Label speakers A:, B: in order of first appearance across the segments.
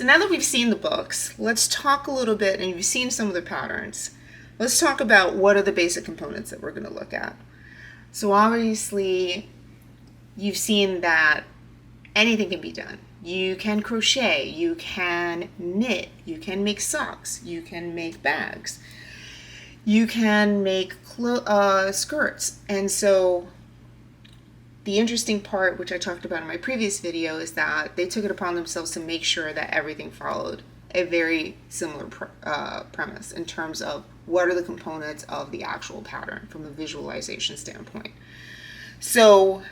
A: So now that we've seen the books, let's talk a little bit, and you've seen some of the patterns. Let's talk about what are the basic components that we're going to look at. So obviously, you've seen that anything can be done. You can crochet, you can knit, you can make socks, you can make bags, you can make skirts. And so the interesting part, which I talked about in my previous video, is that they took it upon themselves to make sure that everything followed a very similar premise in terms of what are the components of the actual pattern from a visualization standpoint. So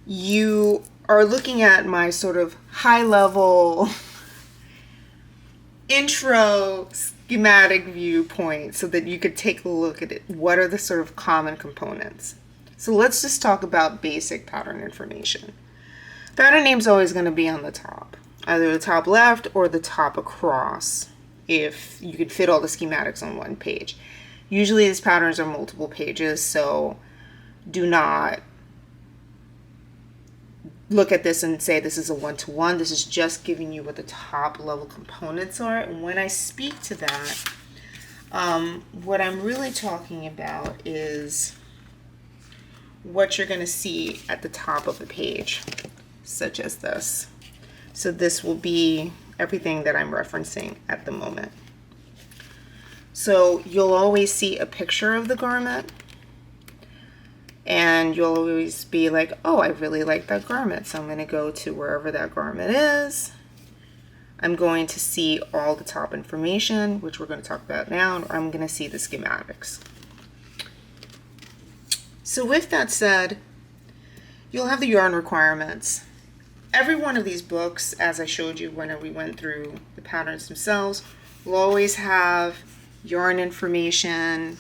A: you are looking at my sort of high level intro schematic viewpoint so that you could take a look at it. What are the sort of common components? So let's just talk about basic pattern information. Pattern name is always going to be on the top, either the top left or the top across, if you could fit all the schematics on one page. Usually these patterns are multiple pages, so do not look at this and say this is a one-to-one. This is just giving you what the top level components are. And when I speak to that, what I'm really talking about is what you're going to see at the top of the page, such as this. So this will be everything that I'm referencing at the moment. So you'll always see a picture of the garment, and you'll always be like, oh, I really like that garment, so I'm going to go to wherever that garment is. I'm going to see all the top information, which we're going to talk about now, and I'm going to see the schematics. So with that said, you'll have the yarn requirements. Every one of these books, as I showed you when we went through the patterns themselves, will always have yarn information.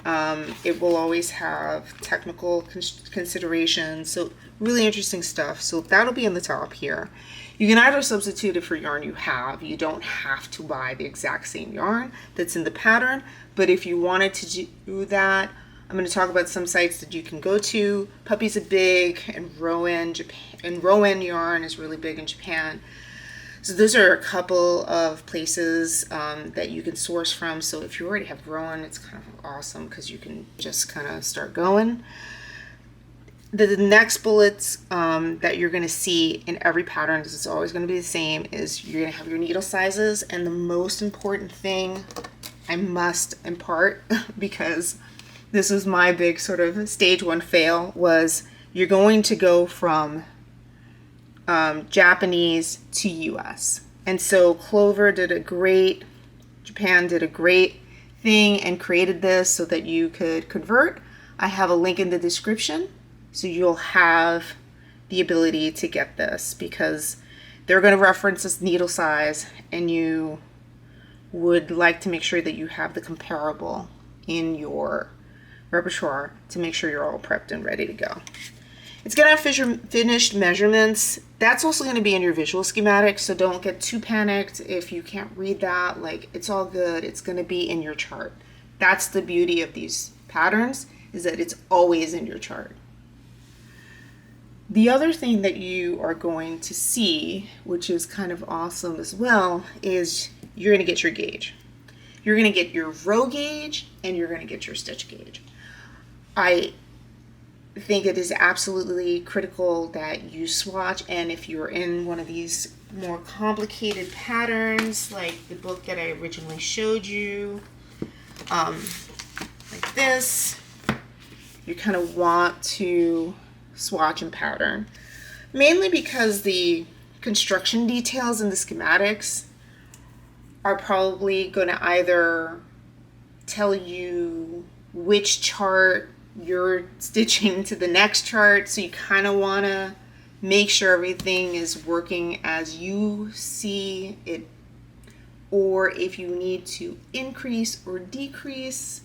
A: It will always have technical considerations, so really interesting stuff. So that'll be in the top here. You can either substitute it for yarn you have. You don't have to buy the exact same yarn that's in the pattern, but if you wanted to do that, I'm going to talk about some sites that you can go to. Puppy's a big, and Rowan yarn is really big in Japan. So those are a couple of places that you can source from. So if you already have Rowan, it's kind of awesome because you can just kind of start going. The next bullets that you're going to see in every pattern, because it's always going to be the same, is you're going to have your needle sizes. And the most important thing I must impart, because this was my big sort of stage one fail, was you're going to go from Japanese to US. And so Japan did a great thing and created this so that you could convert. I have a link in the description, so you'll have the ability to get this, because they're going to reference this needle size, and you would like to make sure that you have the comparable in your repertoire to make sure you're all prepped and ready to go. It's going to have finished measurements. That's also going to be in your visual schematic, so don't get too panicked if you can't read that. Like, it's all good. It's going to be in your chart. That's the beauty of these patterns, is that it's always in your chart. The other thing that you are going to see, which is kind of awesome as well, is you're going to get your gauge. You're going to get your row gauge, and you're going to get your stitch gauge. I think it is absolutely critical that you swatch, and if you're in one of these more complicated patterns, like the book that I originally showed you, like this, you kind of want to swatch and pattern, mainly because the construction details in the schematics are probably going to either tell you which chart you're stitching to the next chart, so you kind of want to make sure everything is working as you see it, or if you need to increase or decrease,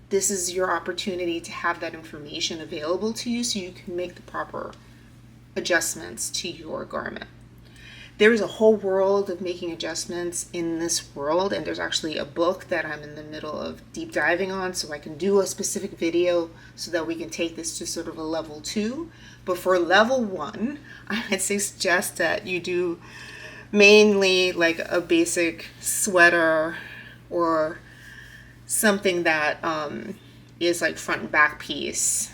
A: this is your opportunity to have that information available to you so you can make the proper adjustments to your garment. There is a whole world of making adjustments in this world, and there's actually a book that I'm in the middle of deep diving on, so I can do a specific video so that we can take this to sort of a level 2. But for level 1, I would suggest that you do mainly like a basic sweater or something that is like front and back piece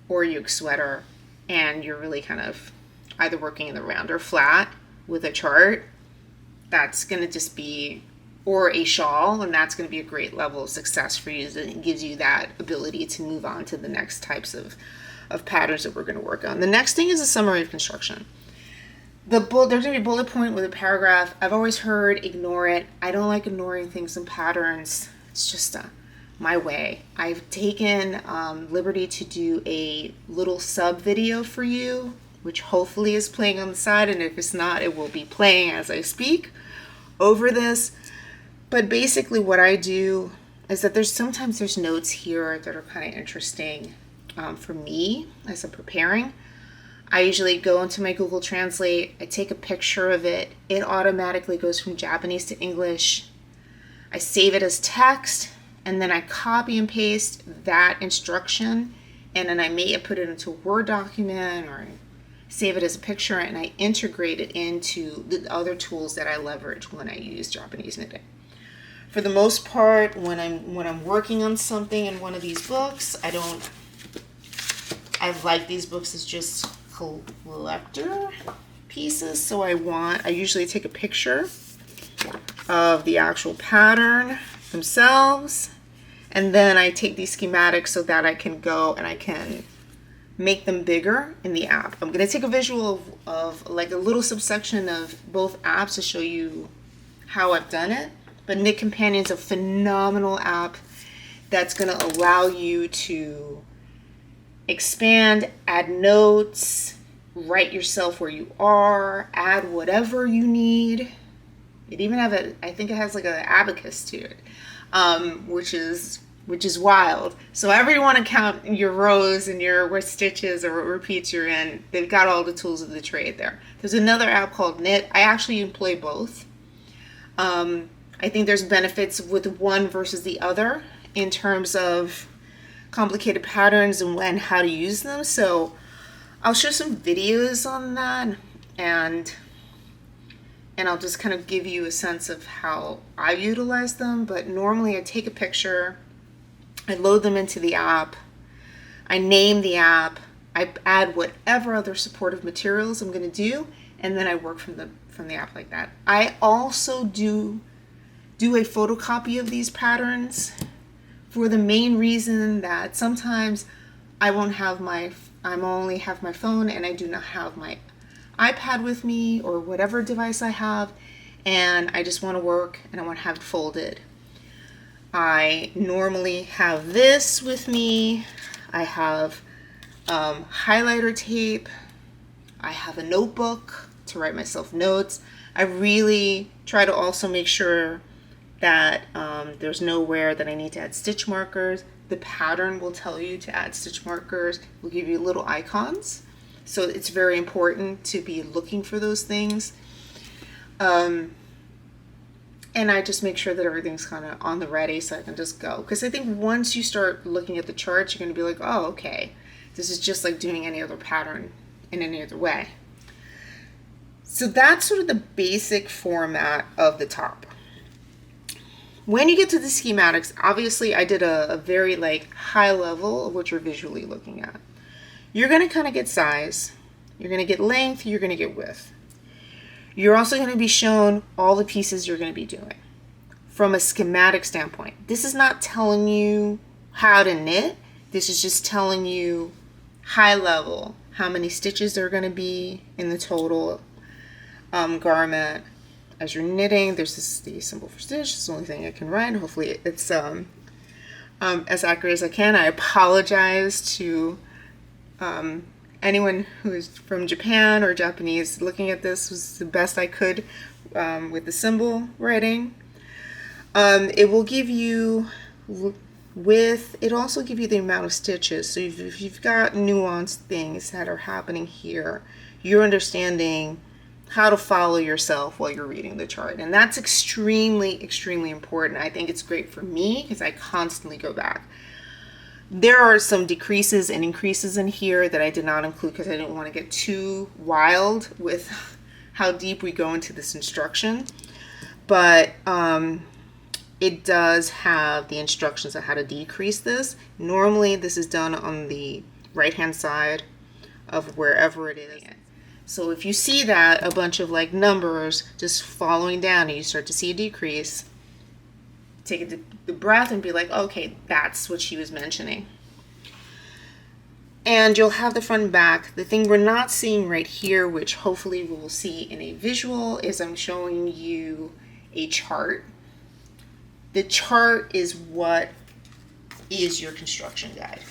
A: or yoke sweater, and you're really kind of either working in the round or flat with a chart, that's going to just be, or a shawl, and that's going to be a great level of success for you. It gives you that ability to move on to the next types of patterns that we're going to work on. The next thing is a summary of construction. There's going to be a bullet point with a paragraph. I've always heard ignore it. I don't like ignoring things in patterns. It's just my way. I've taken liberty to do a little sub video for you, which hopefully is playing on the side, and if it's not, it will be playing as I speak over this. But basically what I do is that sometimes there's notes here that are kind of interesting for me as I'm preparing. I usually go into my Google Translate, I take a picture of it, it automatically goes from Japanese to English. I save it as text, and then I copy and paste that instruction, and then I may put it into a Word document, or I save it as a picture, and I integrate it into the other tools that I leverage when I use Japanese knitting. For the most part, when I'm working on something in one of these books, I like these books as just collector pieces, so I usually take a picture of the actual pattern themselves, and then I take these schematics so that I can go and I can make them bigger in the app. I'm going to take a visual of like a little subsection of both apps to show you how I've done it. But Knit Companion is a phenomenal app that's going to allow you to expand, add notes, write yourself where you are, add whatever you need. It even I think it has like an abacus to it, which is wild. So everyone can count your rows and what stitches or what repeats you're in. They've got all the tools of the trade there. There's another app called Knit. I actually employ both. I think there's benefits with one versus the other in terms of complicated patterns and how to use them. So I'll show some videos on that, and I'll just kind of give you a sense of how I utilize them. But normally I take a picture, I load them into the app, I name the app, I add whatever other supportive materials I'm going to do, and then I work from the app like that. I also do a photocopy of these patterns for the main reason that sometimes I only have my phone and I do not have my iPad with me or whatever device I have, and I just want to work and I want to have it folded. I normally have this with me. I have highlighter tape. I have a notebook to write myself notes. I really try to also make sure that there's nowhere that I need to add stitch markers. The pattern will tell you to add stitch markers. We'll give you little icons. So it's very important to be looking for those things. And I just make sure that everything's kind of on the ready so I can just go. Because I think once you start looking at the charts, you're going to be like, oh, okay, this is just like doing any other pattern in any other way. So that's sort of the basic format of the top. When you get to the schematics, obviously I did a very like high level of what you're visually looking at. You're going to kind of get size, you're going to get length, you're going to get width. You're also going to be shown all the pieces you're going to be doing from a schematic standpoint. This is not telling you how to knit. This is just telling you high level how many stitches there are going to be in the total garment. As you're knitting, there's the symbol for stitch. It's the only thing I can write. Hopefully it's as accurate as I can. I apologize to anyone who is from Japan or Japanese looking at this. Was the best I could with the symbol writing. It will give you it also give you the amount of stitches. So if you've got nuanced things that are happening here, you're understanding how to follow yourself while you're reading the chart. And that's extremely, extremely important. I think it's great for me because I constantly go back. There are some decreases and increases in here that I did not include because I didn't want to get too wild with how deep we go into this instruction, but it does have the instructions on how to decrease this. Normally this is done on the right hand side of wherever it is. So if you see that a bunch of like numbers just following down and you start to see a decrease, take a deep breath and be like, okay, that's what she was mentioning. And you'll have the front and back. The thing we're not seeing right here, which hopefully we will see in a visual, is I'm showing you a chart. The chart is what is your construction guide.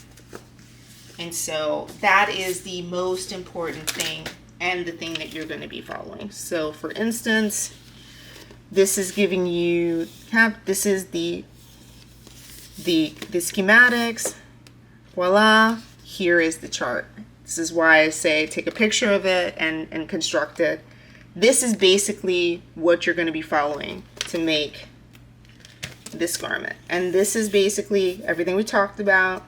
A: And so that is the most important thing and the thing that you're going to be following. So for instance, this is giving you, this is the schematics. Voila, here is the chart. This is why I say take a picture of it and construct it. This is basically what you're going to be following to make this garment. And this is basically everything we talked about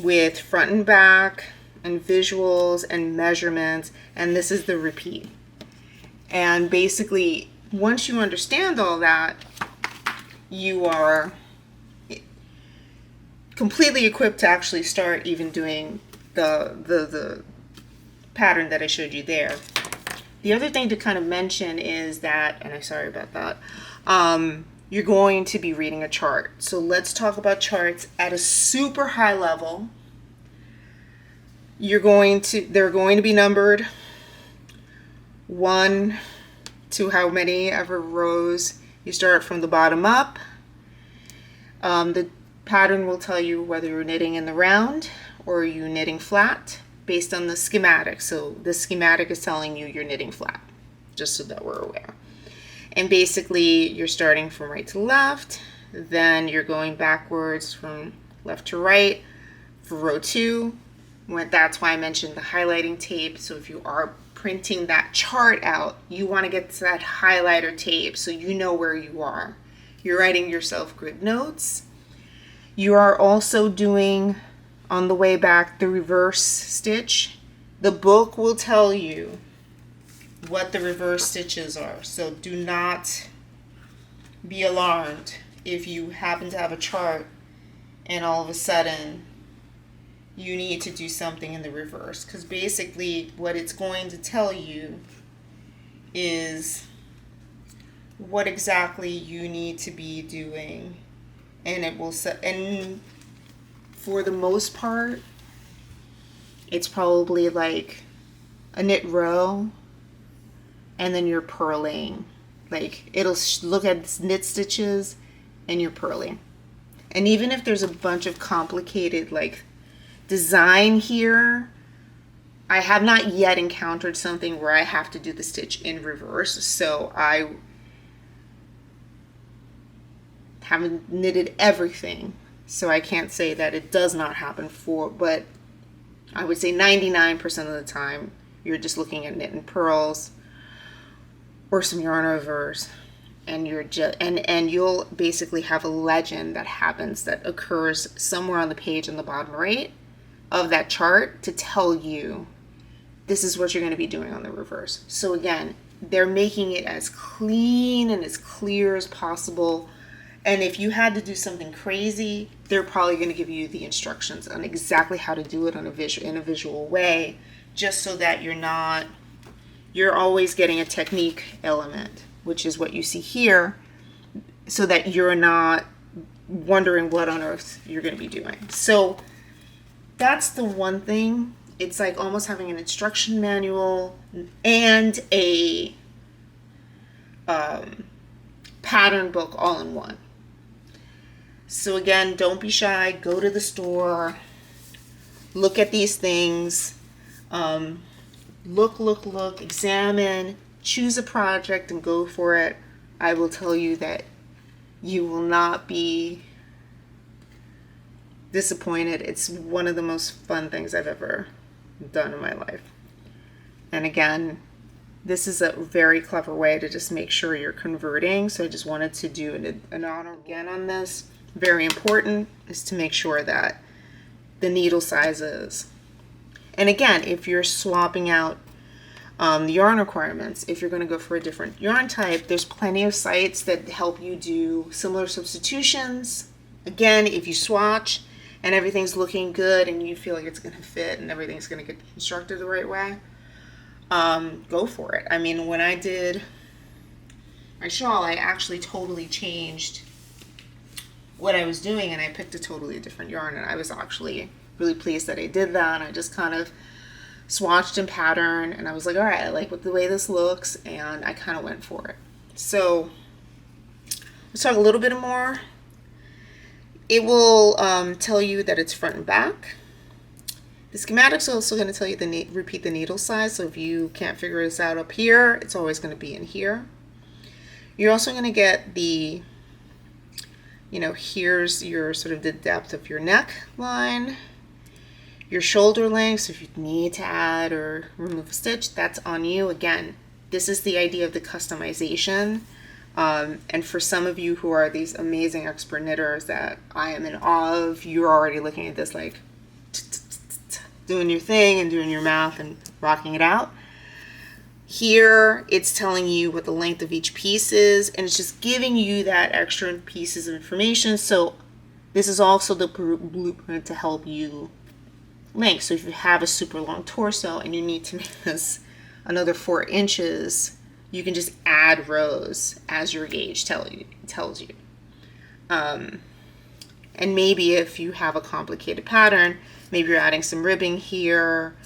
A: with front and back and visuals and measurements, and this is the repeat. And basically, once you understand all that, you are completely equipped to actually start even doing the pattern that I showed you there. The other thing to kind of mention is that, and I'm sorry about that, you're going to be reading a chart. So let's talk about charts at a super high level. They're going to be numbered 1 to how many ever rows. You start from the bottom up. The pattern will tell you whether you're knitting in the round or you're knitting flat based on the schematic. So the schematic is telling you you're knitting flat, just so that we're aware. And basically you're starting from right to left, then you're going backwards from left to right for row 2. That's why I mentioned the highlighting tape. So if you are printing that chart out, you want to get to that highlighter tape so you know where you are. You're writing yourself good notes. You are also doing, on the way back, the reverse stitch. The book will tell you what the reverse stitches are. So do not be alarmed if you happen to have a chart and all of a sudden you need to do something in the reverse, because basically what it's going to tell you is what exactly you need to be doing, and it will and for the most part it's probably like a knit row and then you're purling. Like it'll look at knit stitches and you're purling. And even if there's a bunch of complicated like design here, I have not yet encountered something where I have to do the stitch in reverse. So I haven't knitted everything, so I can't say that it does not happen but I would say 99% of the time you're just looking at knit and purls or some yarn reverse, and you're just and you'll basically have a legend that happens, that occurs somewhere on the page on the bottom right of that chart to tell you this is what you're going to be doing on the reverse. So again, they're making it as clean and as clear as possible. And if you had to do something crazy, they're probably going to give you the instructions on exactly how to do it in a visual way, just so that you're always getting a technique element, which is what you see here, so that you're not wondering what on earth you're going to be doing. So that's the one thing. It's like almost having an instruction manual and a pattern book all in one. So again, don't be shy. Go to the store. Look at these things. Look, examine, choose a project and go for it. I will tell you that you will not be disappointed. It's one of the most fun things I've ever done in my life. And again, this is a very clever way to just make sure you're converting. So I just wanted to do an honor again on this. Very important is to make sure that the needle sizes. And again, if you're swapping out The yarn requirements, if you're going to go for a different yarn type, there's plenty of sites that help you do similar substitutions. Again, if you swatch and everything's looking good and you feel like it's going to fit and everything's going to get constructed the right way, go for it. I mean, when I did my shawl, I actually totally changed what I was doing, and I picked a totally different yarn, and I was actually really pleased that I did that. And I just kind of swatched and pattern, and I was like, all right, I like the way this looks, and I kind of went for it. So let's talk a little bit more. It will tell you that it's front and back. The schematic's also going to tell you repeat the needle size, so if you can't figure this out up here, it's always going to be in here. You're also going to get the, here's your sort of the depth of your neckline, your shoulder length, so if you need to add or remove a stitch, that's on you. Again, this is the idea of the customization. And for some of you who are these amazing expert knitters that I am in awe of, you're already looking at this like doing your thing and doing your math and rocking it out. Here, it's telling you what the length of each piece is, and it's just giving you that extra pieces of information. So this is also the blueprint to help you length. So if you have a super long torso and you need to make this another 4 inches, you can just add rows as your gauge tells you. And maybe if you have a complicated pattern, maybe you're adding some ribbing here.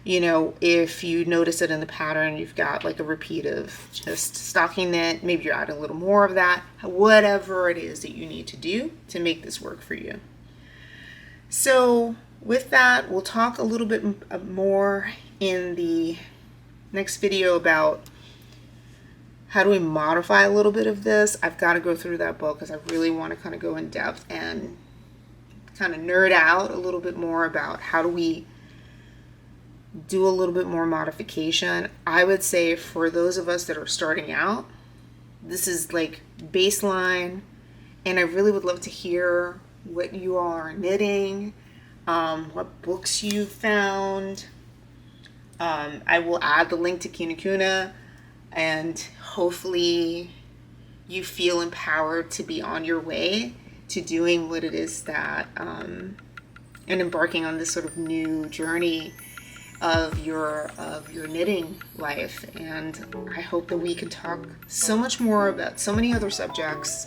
A: If you notice it in the pattern, you've got like a repeat of just stocking knit, maybe you're adding a little more of that, whatever it is that you need to do to make this work for you. So with that, we'll talk a little bit more in the next video about how do we modify a little bit of this. I've got to go through that book because I really want to kind of go in depth and kind of nerd out a little bit more about how do we do a little bit more modification. I would say for those of us that are starting out, this is like baseline, and I really would love to hear what you all are knitting, what books you've found. I will add the link to Kinakuna, and hopefully you feel empowered to be on your way to doing what it is that and embarking on this sort of new journey of your knitting life. And I hope that we can talk so much more about so many other subjects.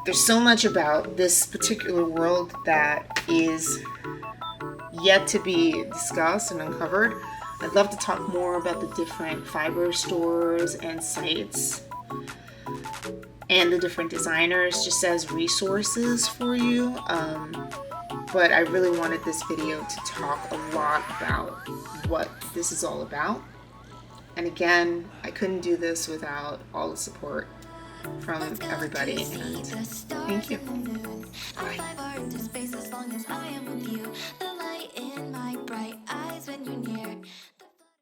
A: There's so much about this particular world that is yet to be discussed and uncovered. I'd love to talk more about the different fiber stores and sites and the different designers just as resources for you. But I really wanted this video to talk a lot about what this is all about. And again, I couldn't do this without all the support from everybody, and thank you. Bye.